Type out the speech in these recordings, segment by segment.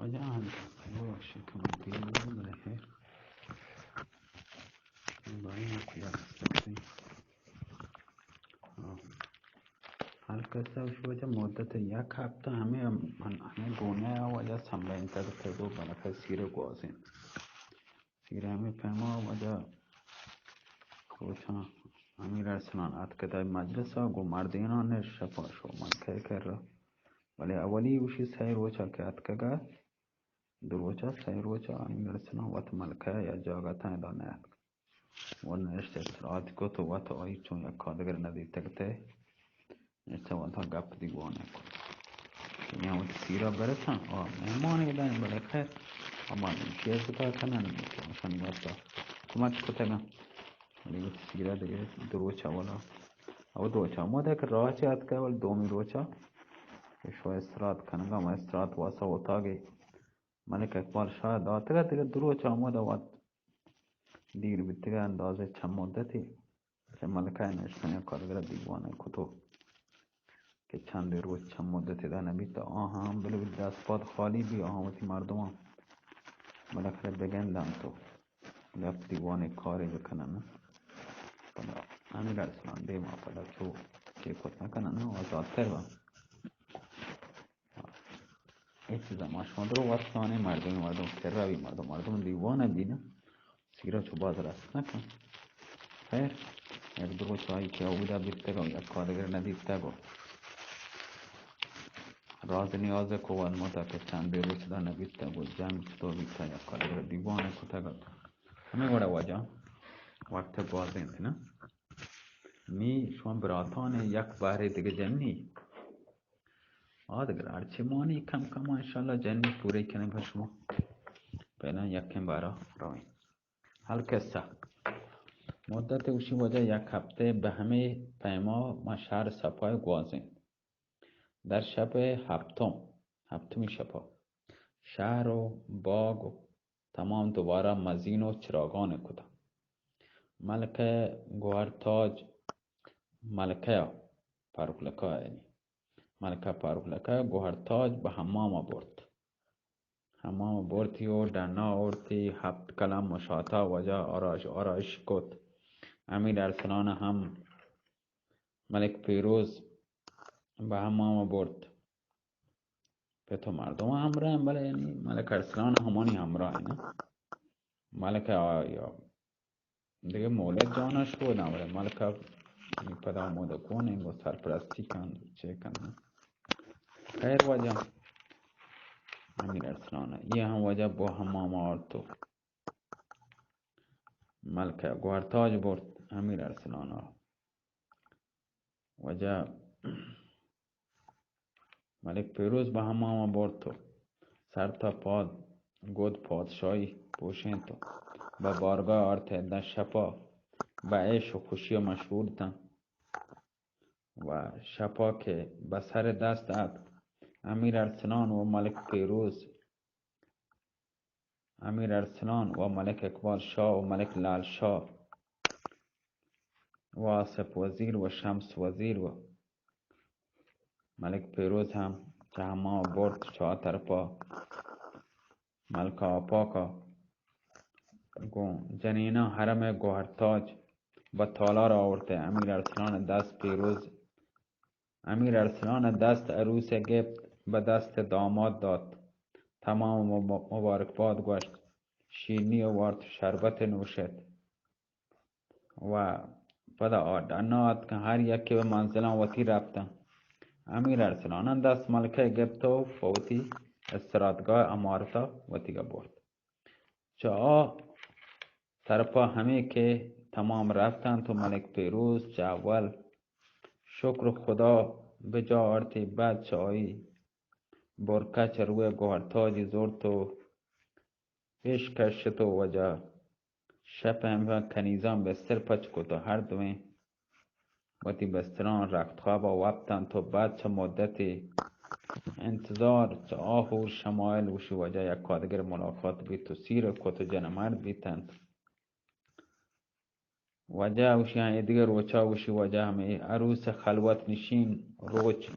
وجه باشه که من بیرون بره با این کلاستیم هر کسی وجه مدت یک هفته همه گونه وجه سنبین تگو بلکه سیر گوازین سیر همه پیما وجه روچا امیر ارسلان اتکدای مجلس گو مردینان شپا شو من که کرده ولی اولی وشی سه روچا که اتکگه دروچا سه روچا امیر ارسلان وات ملکه یا جاگتان دانه ون نشته استراحت کت و وات آئی چون یک کادگر ندید تکته نشته وانتا گپ دیگوانه کن که یه وقت سیرا برسن مهمانی داریم بله خیر اما شیر ستا کنن میشن وقتا کمک کتگم ولی وقت سیرا دیگه دروچا والا او دروچا ما دیگه راه چیاد که ولی دومی روچا شو استراحت کنگا ما استراحت واسا اتاقی ملک اقبال شاید آتگه دیگه دروچا آمده وقت دیر بیتگه اندازه چند مدتی که ملکه نشتن یا کارگر دیوانه کتو که چند روز چند مدتی ده نبیت هم بلو دست پاد خالی بی آهامتی مردم هم بالاخره بگندن تو لفت دیوانه کاری بکنن پدا امیر ارسلان دیما پدا چو که کت نکنن آزادتر با این چیزا ما شما درو وقتانه مردم سر مردم دیوانه بینه سیرا چو باز رست نکن خیر یک درو چایی که او بوده بیتگو یک کارگر ندیدتگو راز نیاز کوان متا که چند روز دا نبیتگو جمع چطور بیتا یک کارگر دیوانه کتگو همه گوڑا واجه وقت بازین نه می شما براتان یک باره دیگه جنی دیگر هرچی مانی کم کم انشالله جنی پوره کنیم با شما پهلا یکم بارا رویم حل کسا مدت اوشی وجه یک هفته به همه پیما ما شهر سپای گوازیم در شب هفتمی شبا شهر و باغ و تمام دوباره مزین و چراغان کدم ملکه گوهرتاج ملکه پاروکلکه یعنی ملکه پاروکلکه گوهرتاج به حمام بردی و دنا آوردی 7 کلم مشاطه وجه آرایش کد امیر ارسلان هم ملک پیروز به حمام برد به تو مردم همراه هم بله یعنی ملک ارسلان همانی همراه نه ملک آیا دیگه مولد جانش بود نه ولی ملک پدا آموده کن اینگو سرپرستی کن چه کن خیر وجه امیر ارسلان یه هم وجه با حمام آردو ملک گوهرتاج برد امیر ارسلان وجه ملک پیروز به حمام برد تو سر تا پاد گود پادشاهی پوشین تو به بارگاه آرتیدن شپا به عیش و خوشی مشهور تن و شپا که به سر دست داد امیر ارسلان و ملک پیروز امیر ارسلان و ملک اقبال شاه و ملک لال شاه و آصف وزیر و شمس وزیر و ملک پیروز هم که همه برد چهار طرفا ملکه آپاکا جنینا حرم گوهرتاج به تالار آورده امیر ارسلان دست عروس گفت به دست داماد داد تمام مبارکباد گوشت شیرنی آورد شربت نوشد و پدا آدنات که هر یکی به منزلان وطی رفتن امیر ارسلان دست ملکه گفت و فوتی استرادگاه امارتا وطی برد چه طرفا همه که تمام رفتن تو ملک پیروز چه اول شکر خدا به جا آرتی بعد چایی برکچ روی گوهرتاجی زور تو پیش کشت تو وجه شپ هم کنیزان بستر پچ کو تو هر دویں وقتی بستران رخت خواب و وقتن تو بعد چه مدتی انتظار چه آهور شمایل وشی وجه یک کادگر ملاقات بی تو سیر کت جنمرد بیتند وجه وشی های دیگر روچا وشی وجه همه عروس خلوت نشین روچ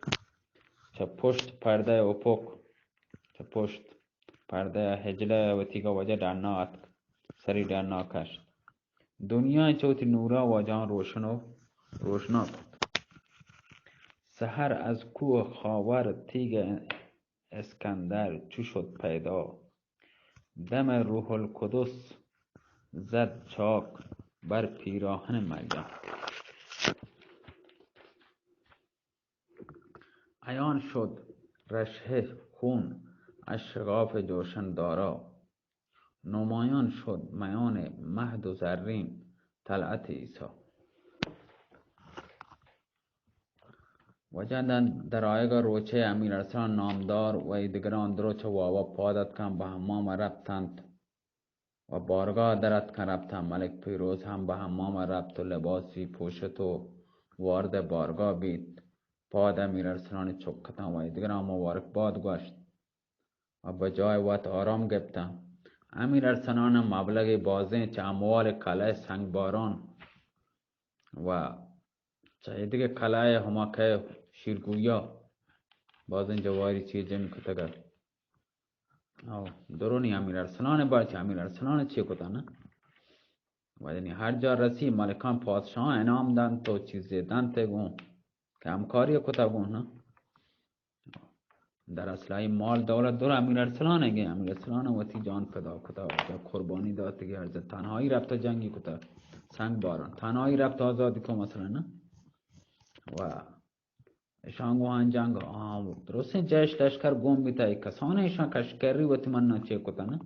چه پشت پرده اپک چه پشت پرده هجله و تیگا وجه درنا سری درنا کشت. دنیا چوتی نورا و جان روشنا بود. سحر از کوه خاور تیگ اسکندر چو شد پیدا. دم روح القدس زد چاک بر پیراهن مریم. عیان شد رشحه خون از شغاف جوشن دارا. نمایان شد میان مهد و زرین طلعت عیسی. وجدند در آیگا روچه امیر ارسلان نامدار و دیگران دروچ واوا پادت کن به حمام رفتند و بارگاه درت کن رفتند. ملک پیروز هم به حمام رفت و لباسی پوشت و وارد بارگاه بید. پاد امیر ارسلان چکتن و دیگران مبارک باد گشت و به جای وقت آرام گرفتن. امیر ارسلان مبلغ بازه چه اموال کلاه سنگباران و چه دیگه کلاه هماکه شیرگویا بازن جواری چیزی میکتگر درونی امیر ارسلان بارچه امیر ارسلان چی کتا نه و یعنی هر جا رسی ملکان پادشاه انعام دن تو چیزی دن تگون که همکاری کتا گون نه در اصلاحی مال دولت دور امیر ارسلان گه. امیر ارسلان وقتی جان فدا کتا و قربانی داد که ارزه تنهایی رفت جنگی کتا سنگ باران تنهایی رفت آزادی که مثلا نه و اشان گوهان جنگ درسته جیش لشکر گم بیتا کسانه اشان کشکری و تمنا چه کتا نه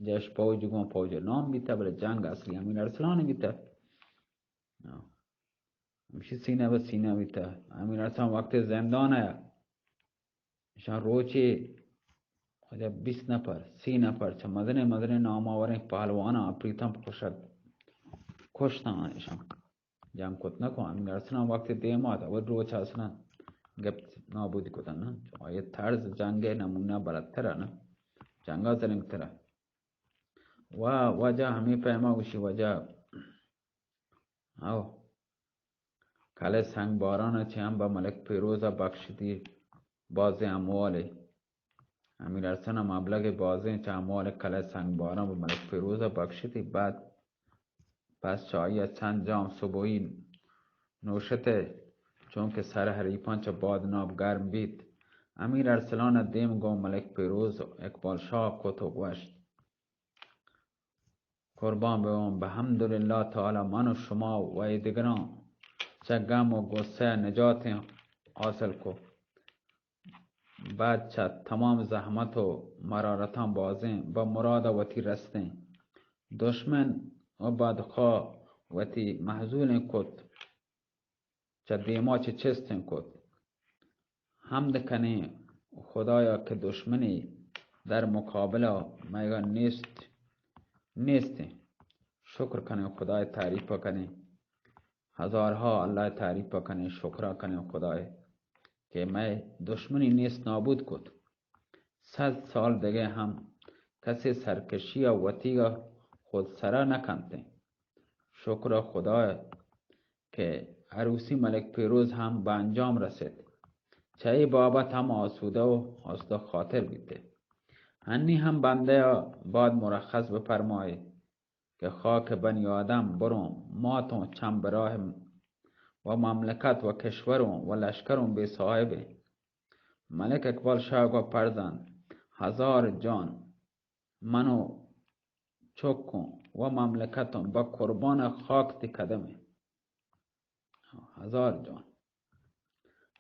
جیش پوج گم پوج نام بیتا بله جنگ اصلی امیر ارسلان بیتا همشی سینه به سینه بیتا. امیر ارسلان وقت زندان ہے اشان روچی 20 نفر 30 نفر چه مدن نام آورن پهلوانا پریتم کشتن اشان جمع کت نکن. امیر ارسلان وقت دیماد و روچ اصلا گفت نابودی کتن نه آیه طرز جنگ نمونه بلدتره نه جنگا زلنگتره و وجه همی فهمه وشی وجه او کله سنگ بارانه چه هم با ملک پیروز بخشیدی بازی اموالی امیر ارسلان مبلغ بازی چه اموال کله سنگ باران با ملک پیروز بخشیدی. بعد پس چایی چند جام صبحی نوشته چون که سر حریفان چه باد ناب گرم بید. امیر ارسلان دیم گو ملک پیروز اقبال شاه کتو گوشت قربان به بحمدلله تعالی من و شما و دیگران چه غم و غصه نجات حاصل کو. بعد چه تمام زحمت و مرارتان بازیم با مراد وتی رستیم. دشمن و بدخواه وتی محزون کد چه دیما چه چستن کد. حمد کنی خدایا که دشمنی در مقابل میگا نیستی. شکر کنی خدای تعریف کنی هزارها الله تعریف کنی شکر کنی خدای که میں دشمنی نیست نابود کد. 100 سال دیگه هم کسی سرکشی و وطیگا خود سرا نکنده. شکر خدا که عروسی ملک پیروز هم به انجام رسید. چه بابت هم آسوده خاطر بیده. هنی هم بنده بعد مرخص بفرمایی که خاک بنی آدم برون ماتون چند براه و مملکت و کشورون و لشکرون بی صاحبه. ملک اقبال شاه گو پرزند 1000 جان منو چکن و مملکتون با قربان خاک تی کدمه. 1000 جان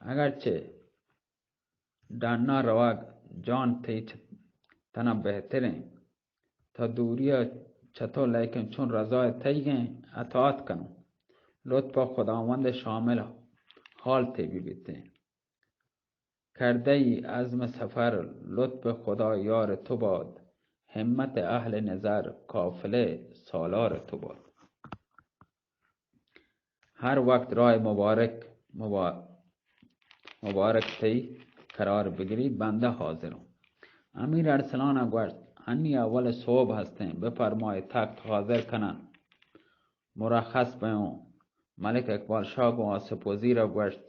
اگرچه دانا رواق جان تی تنا بهترین تا دوری چطور لیکن چون رضای تیگن اطاعت کنو. لطفا خداوند شامل حال تی بیبیته کرده ای عزم سفر. لطف خدا یار تو باد همت اهل نظر قافله سالار تو باد. هر وقت راه مبارک تی قرار بگیری بنده حاضرم. امیر ارسلان گوشت هنی اول صبح هستیم بفرمای تخت حاضر کنن مرخص بیون. ملک اقبال شاه گو آسف وزیر گوشت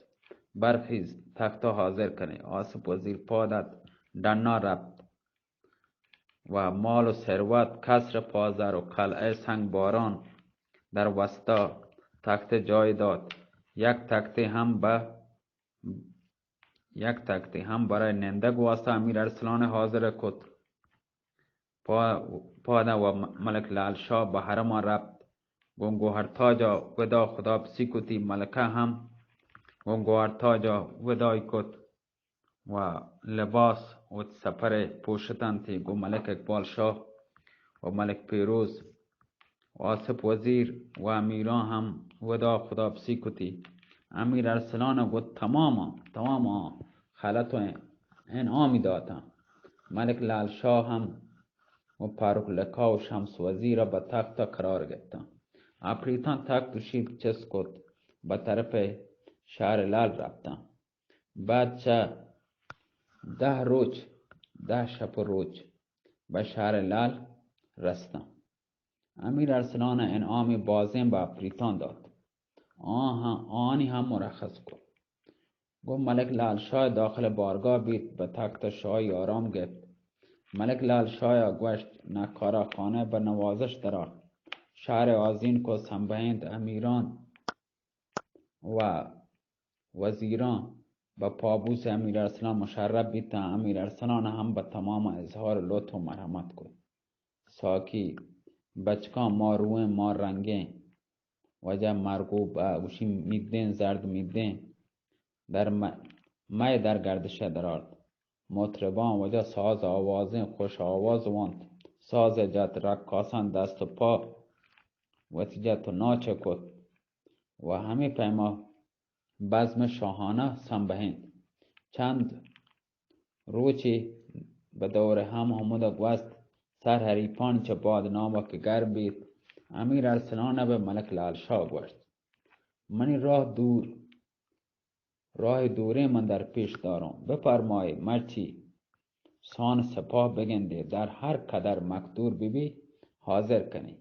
برخیز تخت حاضر کنی. آسف وزیر پادت دنا رفت و مال و ثروت کسر پازر و قلعه سنگ باران در وسطا تخت جای داد. یک تخته هم برای ننده گواسته امیر ارسلان حاضر کد. پاده و ملک لال شاه به حرم رفت. گوهر تاجا ودا خدا بسی کتی. ملکه هم گوهر تاجا ودای کت و لباس و سپر پوشتن تی. ملک اقبال شاه و ملک پیروز و آصف وزیر و امیران هم ودا خدا بسی کتی. امیر ارسلان گفت تمام خلط و انعامی دادم. ملک لال شاه هم و پاروک لکا و شمس وزیر به تخت قرار گرفتن. اپریتان تخت و شیب چس کد به طرف شهر لال رفتن. بعد چه 10 شب و روز به شهر لال رستن. امیر ارسلان انعامی بازم به اپریتان داد. آنی هم مرخص کن. گفت ملک لال شاه داخل بارگاه بیت به تخت شاهی آرام گرفت. ملک لال شاه گوشت نکارا خانه به نوازش درآ. شهر آذین کو سنبهند امیران و وزیران به پابوس امیر ارسلان مشرف بیتا. امیر ارسلان هم به تمام اظهار لطف و مرحمت کن. ساکی بچکان ما روی ما رنگین وجه مرغوب اوشی میدین زرد میدین در می در گردشه درارد. مطربان وجه ساز آوازین خوش آواز واند. ساز جت رقاصان دست و پا وتیجت و ناچ کد و همه پیما بزم شاهانه سنبهند. چند روچی به دور هم آمده گوست سر حریفان چه باد نامه که گر بید. امیر ارسلان به ملک لال شاه گوشت منی راه دوره من در پیش دارم. بفرمای مرچی سان سپاه بگنده در هر قدر مقدور ببی حاضر کنی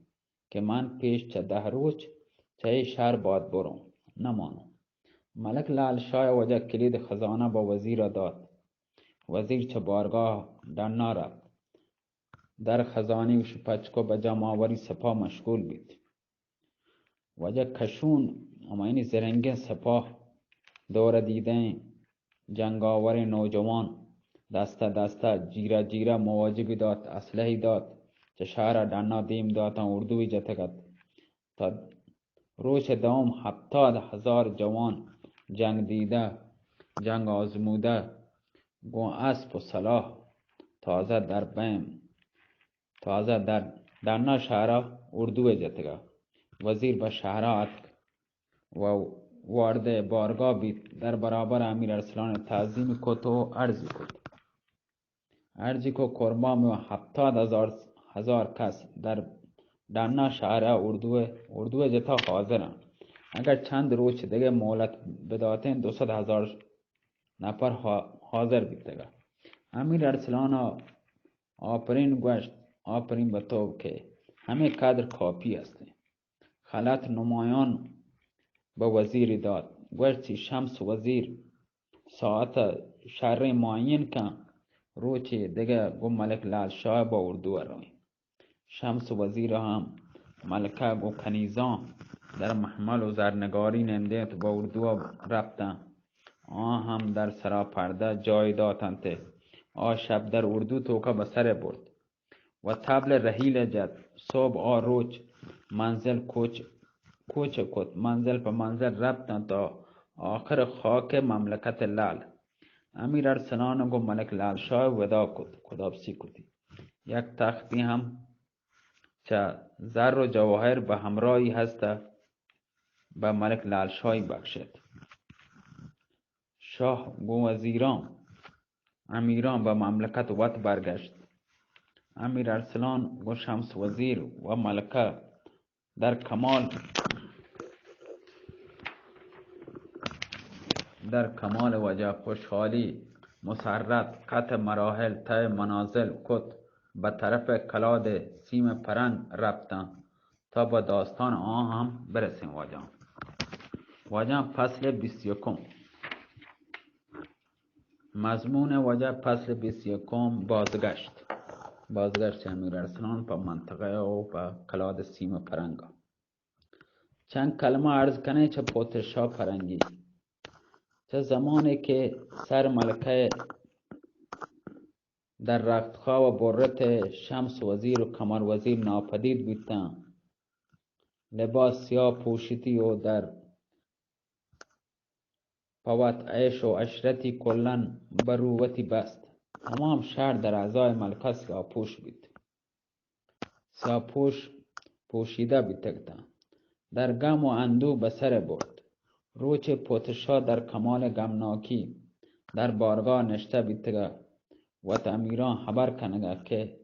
که من پیش چه 10 روز چه شهر باد برم نمانم. ملک لال شاه وجه کلید خزانه با وزیر داد. وزیر چه بارگاه در نرفت. در خزانه و شپچکو به جمعآوری سپاه مشغول بید. وجه کشون همین زرنگین سپاه دور دیدن جنگاور نوجوان دسته جیره مواجبی داد. اسلحه داد چه شهر دنا دیم دادن اردوی جتگد تا روش دوم 70,000 جوان جنگ دیده جنگ آزموده گو اسب و سلاح تازه در بیم تازه در دنا شهر اردوی جتگد. وزیر به شهرات و وارد بارگاه بید. در برابر امیر ارسلان تعظیم کت و ارزی کو قربان و 70,000 کس در دنا شهر اردو جتا حاضرن. اگر چند روز دیگه مهلت بداتن 200,000 نفر حاضر بیدگه. امیر ارسلان آفرین گوشت آفرین به تو که همه قدر کافی هستی. خلط نمایان به وزیر داد. گوشت شمس وزیر ساعت شهر معین کن روچی دیگه گو ملک لال شاه با اردو روی. شمس وزیر هم ملکه گو کنیزان در محمل و زرنگاری نندیت با اردو رفتن. هم در سرا پرده جای دادند. شب در اردو توکا به سر برد و تبل رحیل جد. صبح روچ منزل کوچ کد. منزل به منزل رفتن تا آخر خاک مملکت لال. امیر ارسلان گو ملک لال شاه ودا کد خدابسی کدی. یک تختی هم چه زر و جواهر به همراهی هسته به ملک لال شاه بخشد. شاه گو وزیران امیران به مملکت وط برگشت. امیر ارسلان گو شمس وزیر و ملکه در کمال وجه خوشحالی مسرت قطع مراحل ته منازل کت به طرف کلاد سیم پرنگ رفتن تا به داستان هم برسیم. واجه فصل 21. مضمون واجه فصل 21 بازگشت. بازگشت امیر ارسلان به منطقه و به کلاد سیم پرنگا چند کلمه عرض کنه چه پوتشا پرنگی چه زمانی که سر ملکه در رختخواه و برت شمس وزیر و کمر وزیر ناپدید بیتن لباس سیاه پوشیدی و در پوت عیش و عشرتی کلن بروتی بست تمام شهر در اعضای ملکه سیاپوش بیت سیاپوش پوشیده بیتگتا در غم و اندو به سر برد روچ پوتشا در کمال غمناکی در بارگاه نشته بیتگا و امیران خبر کنگا که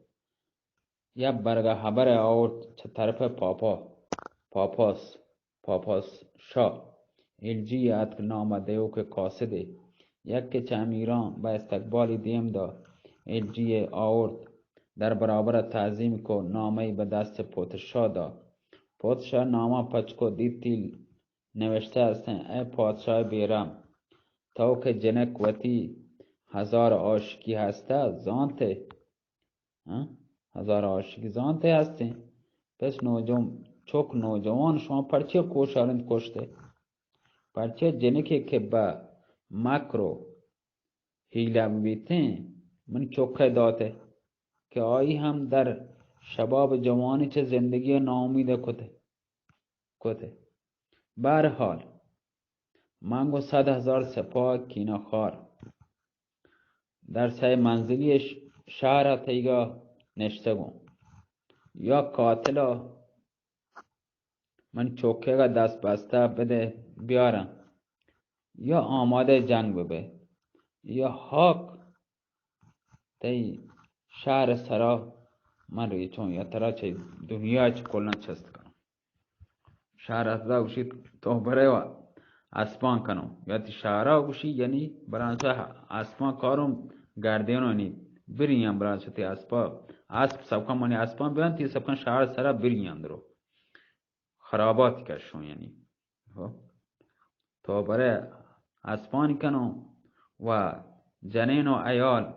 یک برگه خبر آورد چه طرف پاپاس شاه الجی ات نامده و که قاصده یک که چه امیران به استقبال دیم دا الجی آورد در برابر تعظیم کو نامه به دست پوتشا دا پادشاه نامه پچکو دیتی نوشته هستن ای پادشاه بیرم تو که جنک وتی هزار عاشقی هسته زانته هزار عاشقی زانته هستی پس چوک نوجوان شما پرچه کوشالند کشته پرچه جنکی که به مکر و حیله بیتن من چوکه داته که آیی هم در شباب جوانی چه زندگی ناامید کته برحال منگو 100,000 سپاه کینه خار در سه منزلی شهر تیگا نشتگم یا قاتلا من چوکه گا دست بسته بده بیارم یا آماده جنگ ببه یا حاک تی شهر سرا من ریچون یا ترا چه دنیا چه کلن چست کنم شهر ازده گوشید تو بره و اسپان کنم یا تی شهره گوشی یعنی برانچه اسپان کارم گردیانو نی بریم برانچه تی اسب سبکان منی اسپان بیان تی سبکان شهر سرا بریم درو خراباتی کشون یعنی تو بره اسپان کنم و جنین و ایال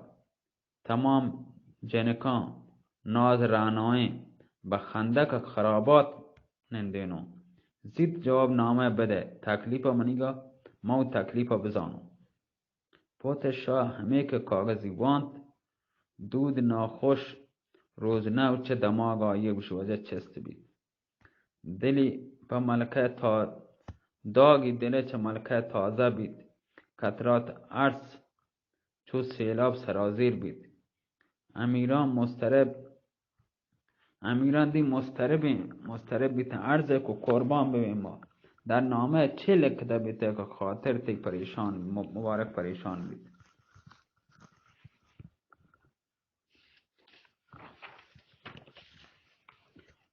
تمام جنکان ناز رانوین به خندک خرابات نندینو زید جواب نامه بده تکلیف منیگا ما تکلیف بزانو پوتشاه همه که کاغذی واند دود ناخوش روز نو چه دماغ آیه بشوزه چست بید دلی به ملکه تا داگی دلی چه ملکه تازه بید کترات عرص چو سیلاب سرازیر بید امیران دی مسترب بیت عرض کو قربان ببین ما در نامه چه لکده بیته که خاطر تی پریشان مبارک پریشان بید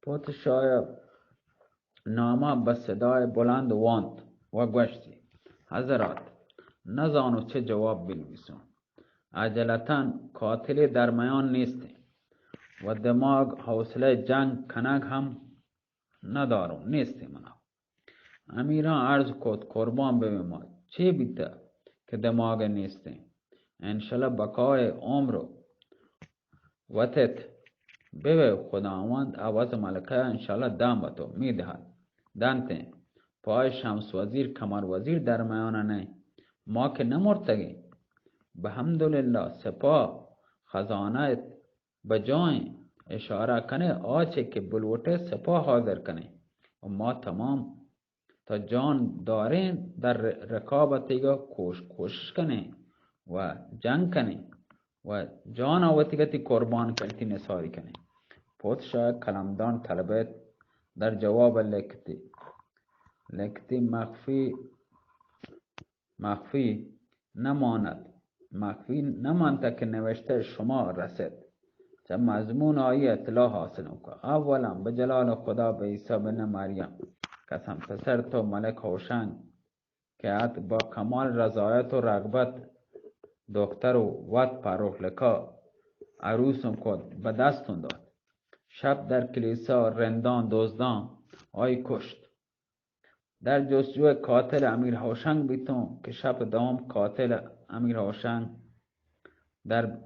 پادشاه نامه به صدای بلند واند و گوشتی حضرات نزانو چه جواب بنویسم عجلتاً قاتل در میان نیستی و دماغ حوصله جنگ کنگ هم ندارم نیستی منا امیران عرض کد قربان ببین ما چه بیته که دماغ نیستی انشالله بقای عمر وقتت ببه خداوند عوض ملکه انشالله دم به تو میدهد دانته پای شمس وزیر کمر وزیر در میانه نه ما که نمرتگی به حمدلله سپاه خزانه بجای اشاره کنه آچه که بلوٹه سپاه حاضر کنه و ما تمام تا جان دارین در رقابتیگا کوشش کنه و جنگ کنه و جان آوتیگتی قربان کنی نساری کنه پادشاه کلمدان طلبت در جواب لکتی مخفی نماند که نوشته شما رسد چه مضمون آیه اطلاع حاصل که اولا به جلال خدا به عیسی بن مریم قسم پسر تو ملک هوشنگ که ات با کمال رضایت و رغبت دختر و وقت پروخ لکا عروسم کد به دستون داد شب در کلیسا رندان دزدان آی کشت در جستجوی قاتل امیر هوشنگ بیتون که شب دوم قاتل امیر هوشنگ در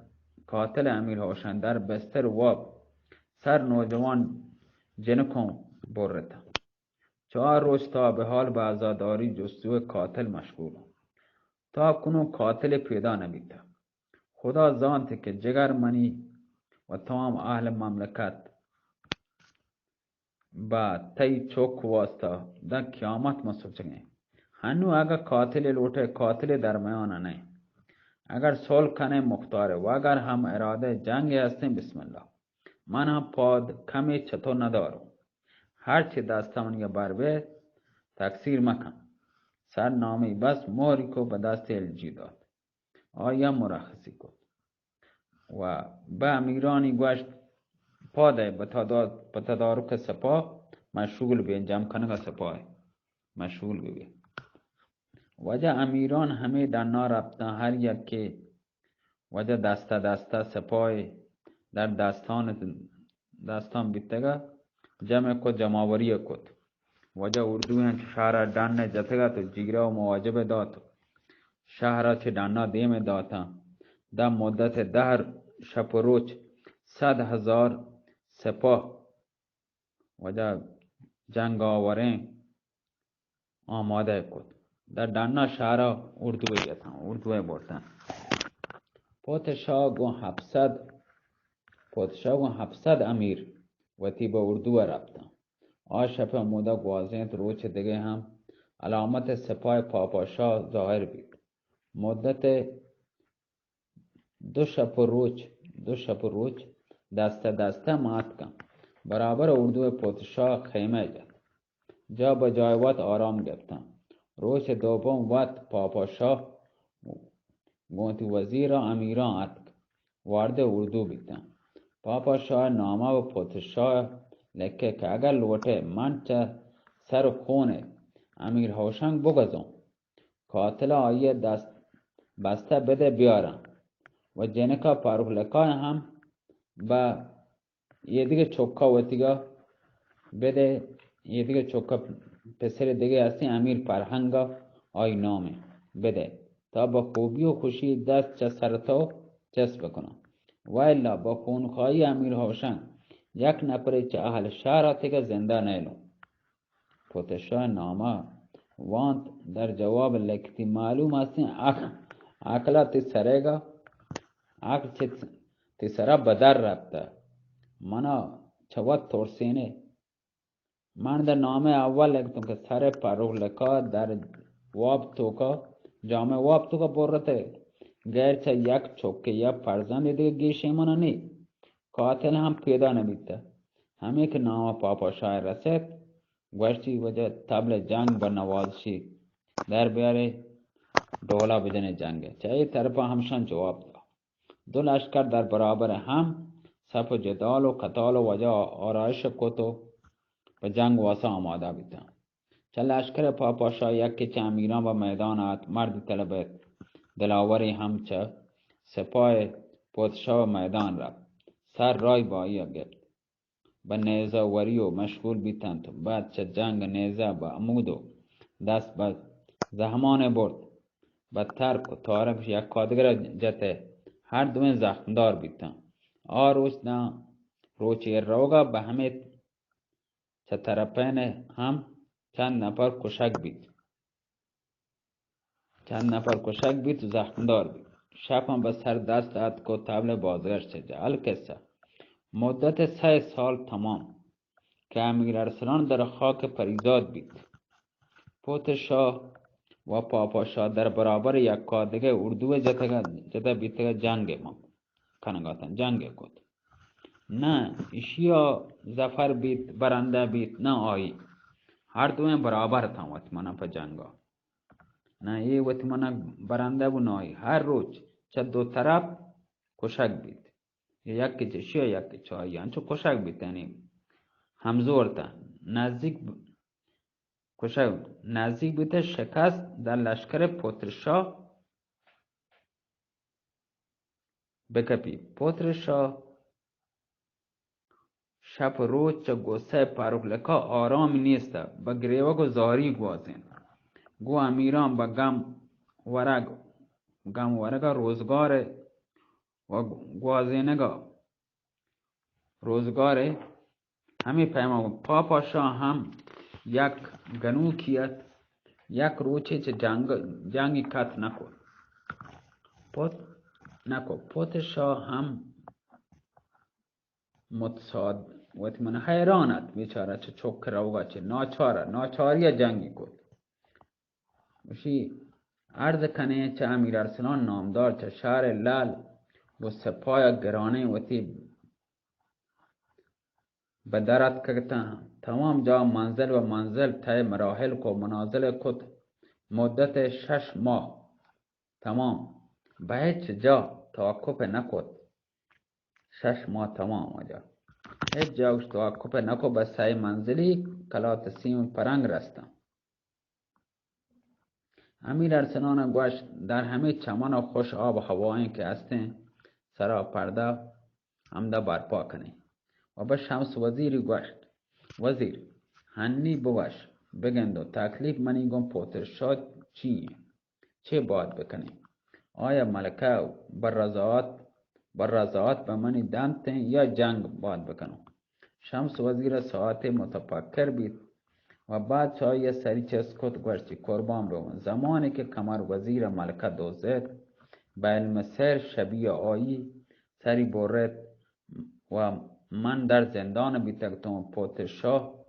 قاتل امیر هوشنگ در بستر واب سر نوجوان جنکون برتا. 4 روز تا به حال به عزاداری جستجوی قاتل مشغولم. تا کنون قاتل پیدا نبیده. خدا زانت که جگر منی و تمام اهل مملکت با تی چوک واسطه در قیامت مسوچنگه. هنو اگر قاتل لوٹے قاتل درمیان نہیں. اگر صلح کنه مختاره و اگر هم اراده جنگ هستیم بسم الله. من هم پاد کمی چطور ندارم. هرچی دستمون یا بربه تکثیر مکن. سر نامی بس موری کو به دست الجی داد. آیا مرخصی کن. و به امیرانی گوشت پاده به تدارک سپاه مشغول به انجام کنه سپاه مشغول ببین. وجه امیران همه دنا رفتن هر یک که وجه دسته سپاه در دستان بیتگا جمع کو جماوری کد. وجه اردو هنچ شهر دانه جتگا تو جیگره و مواجب داتو شهر چه دانا دیم داتا در مدت 10 شب و روز 100,000 سپاه وجه جنگ آورین آماده کد. در دانا شهر اردوی گتن اردوی بردن. پادشاه گو 700 امیر وتی به اردو رفتن. آشپ مودا گوازند روچ دیگه هم علامت سپاه پاپاشاه ظاهر بید. مدت 2 شب و روز دسته مات کن. برابر اردو پادشاه خیمه جد. جا به جای وقت آرام گرفتن. روز دوم وقت پاپاشاه گونتی وزیر امیران اتک وارد اردو بیتن. پاپاشاه نامه و پادشاه لکه که اگر لوٹه من چه سر خونه امیر هوشنگ بگذم قاتل آیه دست بسته بده بیارم و جنکا پاروخ لکای هم با یه دیگه چوکا وطیگا بده. یه دیگه چوکا پسر دیگه هستی امیر پرهنگا آی نامه بده تا با خوبی و خوشی دست چه سرتو چسب بکنم. و الا با خونخواهی امیر هوشنگ یک نفری چه اهل شهر تیگه زنده نیلو. پادشاه نامه وانت در جواب لکتی معلوم هستی عقلا تی سرگا عقل تی سره بدر رفته منا چوات ترسینه. من در نامه اول لکتم که سر پروغ لکا در واب توکا جامعه واب توکا برته گرچه یک چوکه یا فرزند دیگه گیشه منا نی. قاتل هم پیدا نبیده. همه که نام پاپاشاه رسید گوشتی وجه تبل جنگ بر نوازشی در بیاره دولا بجن جنگه. چه طرف همشان جواب داد. 2 لشکر در برابر هم صف جدال و قتال و وجه آرایش کتو و جنگ واسه آماده بیتن. چه لشکر پاپاشاه یکی چه امیران و میدان آت مرد طلبت دلاوری هم چه سپاه پادشاه و میدان رفت. سر رای بایی گفت به نیزه وری و مشغول بیتند. بعد چه جنگ نیزه با عمودو دست به زحمان برد به ترک و تارکش یک کادگر جته هر دوین زخمدار بیتن. روز نه روچی روگا به همه چه طرفین هم چند نفر کشک بیت و زخمدار بیت. شب هم به سر دست داد که تبل بازگشت جعل کسه. مدت 3 سال تمام که امیر ارسلان در خاک پریزاد بیت. پادشاه و پاپاشاه در برابر یک کادگه اردو جده بیتگه جنگ ما کنگاتن جنگ کد. نه اشیا زفر بیت برنده بیت نه آیی هر دوین برابر تن وطمانه پا جنگا. نه ای وطمانه برنده بو نه آیی هر روز چه 2 طرف کشک بیت. یکی چشیا یکی چایی انچو کشک بیتنی همزورتن نزدیک بیته شکست در لشکر پادشاه بکپی. پادشاه شب و روز چه گسته پاروخ لکا آرام نیست با گریوه و زاری گوازین. گو امیران با گم ورگ روزگار و گوازینگا روزگار همی پیما پاپا شاه هم یک گنو کیت یک روچه چه جنگی کت نکو پوت شاه هم متصاد وقتی من حیرانت بیچاره چه چوک روگا چه ناچاری جنگی کد وشی عرض کنه چه امیر ارسلان نامدار چه شهر لال و سپای گرانه وقتی بدرت کتا تمام جا منزل و منزل تای مراحل کو منازل کد مدت 6 ماه تمام به هیچ جا توقف نکد 6 ماه تمام آجا هیچ جاوش توقف نکو به 3 منزلی کلات سیم پرنگ رستم امیر ارسلان گوشت در همه چمن و خوش آب و هوایی که هستین سرا پرده همده برپا کنی و به شمس وزیری گوشت وزیر هنی بوش بگند و تکلیف منی گم پوتر شد چیه چه باید بکنی آیا ملکه بر رضاعت به منی دمتن یا جنگ باید بکنم شمس وزیر ساعت متفکر بید و بعد چای سری چسکت گوشتی قربان بمون زمانی که کمر وزیر ملکه دوزد به علم سر شبیه آیی سری برد و من در زندان بیتکتم پوت شاه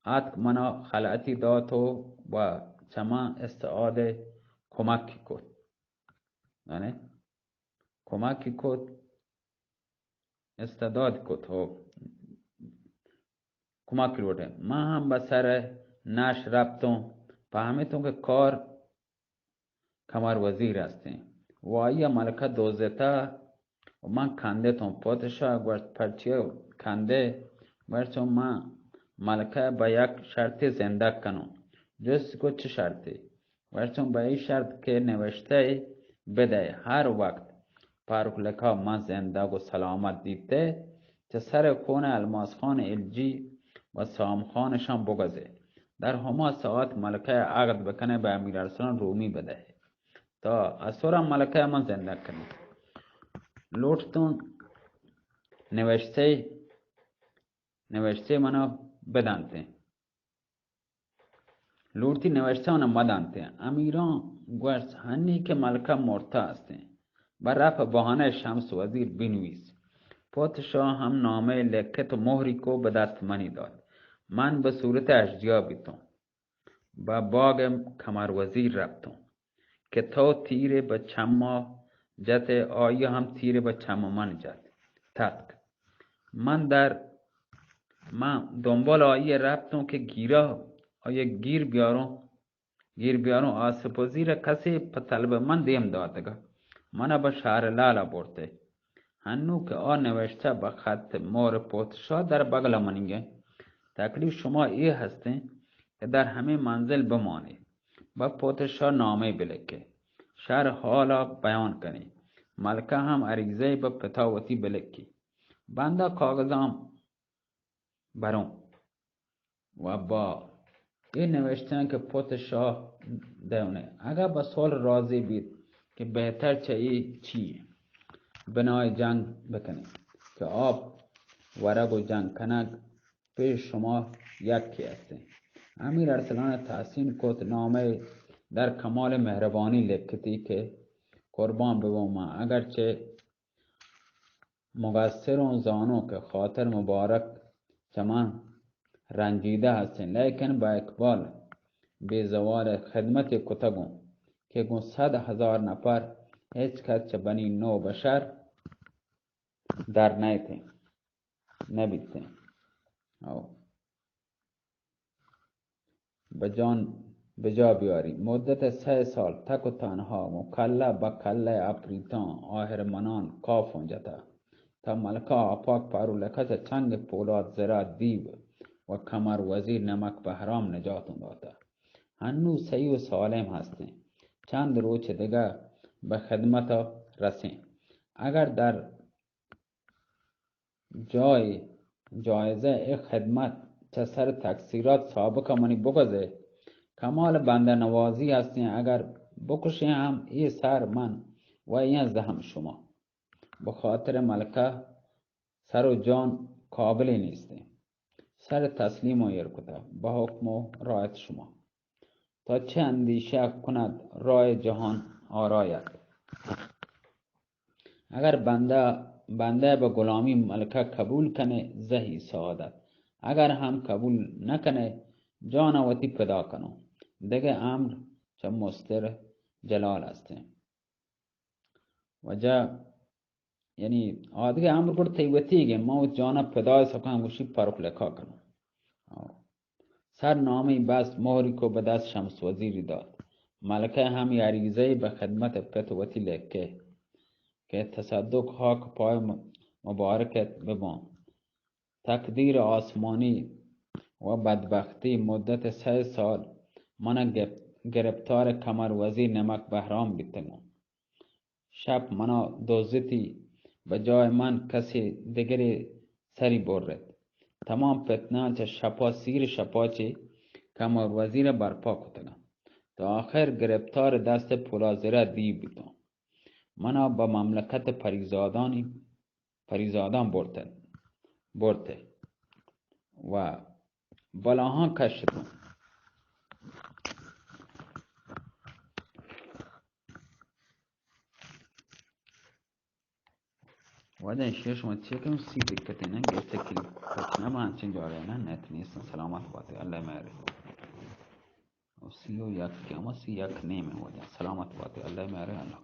اتک منا خلعتی داتو و چما استعاده کمکی کد یعنی کمکی کد استعداد کد کمک لوده من هم به سر نش رفتم فهمیتم که کار کمر وزیر هستیم و آیا ملکه دوزتا و من کنده تم پادشاه گوشت پرچیه کنده گوشت من ملکه به یک شرطی زنده کنم جست کو چه شرطی گوشت به این شرط که نوشته بده هر وقت پاروکلکا من زنده و سلامت دیده چه سر خون الماس خان الجی و سام خانشان بگذه در همه ساعت ملکه عقد بکنه به امیر ارسلان رومی بده تا اصورا ملکه من زنده کنه لوٹتون نوشته منو بدانته لوٹتی نوشته منو مدانته امیران گوشت هنی که ملکه مرتا هسته بر رفع بهانه شمس وزیر بنویس پادشاه هم نامه لکت و مهری کو به دست منی داد من به صورت اشجیا بیتم با باغ کمر وزیر رفتم که تو تیر به چما جت آیا هم تیر به چما من جت تک من دنبال آیه رفتم که گیر بیارم آسف وزیر کسی په طلب من دیم دادگه من به شهر لالا برده هنو که نوشته به خط مور پادشاه در بغل منیگه تکلیف شما ای هسته که در همه منزل بمانید و پادشاه نامه بلکه شهر حالا بیان کنی ملکه هم عریضه به پتاوتی بلکی بنده کاغذام برون و با این نوشتن که پادشاه دونه اگر به سوال راضی بید که بهتر چیه بنای جنگ بکنی که آب ورق و جنگ کنگ پیش شما یکی هسته امیر ارسلان تحسین کت نامه در کمال مهربانی لکتی که قربان بگم اگرچه مقصرون زانو که خاطر مبارک چمان رنجیده هستین لیکن با اقبال به زوال خدمت کتگم که گون 100,000 نفر هیچ کس چه بنی نو بشر در نبیتین به جا بیاری مدت 3 سال تک و تنها مکله با کله اپریتان آهرمنان کافون جتا تا ملکه آپاک پارولکت چنگ پولاد زرا دیو و کمر وزیر نمک به حرام نجاتون داده هنو صحیح و سالم هستین چند روز دیگه به خدمت رسین اگر در جایزه ای خدمت چه سر تقصیرات سابقه منی بگذه کمال بنده نوازی هستین اگر بکشین هم ای سر من و این زهم شما به خاطر ملکه سر و جان قابلی نیستی. سر تسلیم و کده به حکم و رایت شما. تا چه اندیشه کند رای جهان آراید. اگر بنده به غلامی ملکه قبول کنه زهی سعادت. اگر هم قبول نکنه جان وتی پیدا کنو. دیگه امر چه مستر جلال هسته. و جا یعنی آدھگے امر کرتے وتی گے مو جانا پیدا سکان وشی پرک لکھا کنو. سر نامی بست مهری کو به دست شمس وزیری داد. ملکه هم یاریزه به خدمت پت وتی لکه که تصدق خاک پای مبارکت ببان. تقدیر آسمانی و بدبختی مدت 3 سال من گرفتار کمر وزیر نمک بهرام بیتنم. شب منا دوزتی به جای من کسی دیگری سری برد. تمام فتنه شپا سیر شپاچی کمر وزیر برپا کتگم. تا آخر گرفتار دست پولازره دیو بیتم. منا به مملکت پریزادان برده و بلاها کشتم. وجه این شما چیه که سی دکتی نه گفته که کچنه با همچین جاره نه نت نیستن سلامت باتی الله مهره و سی و یک که اما سی یک نیمه وجه سلامت باتی الله مهره الله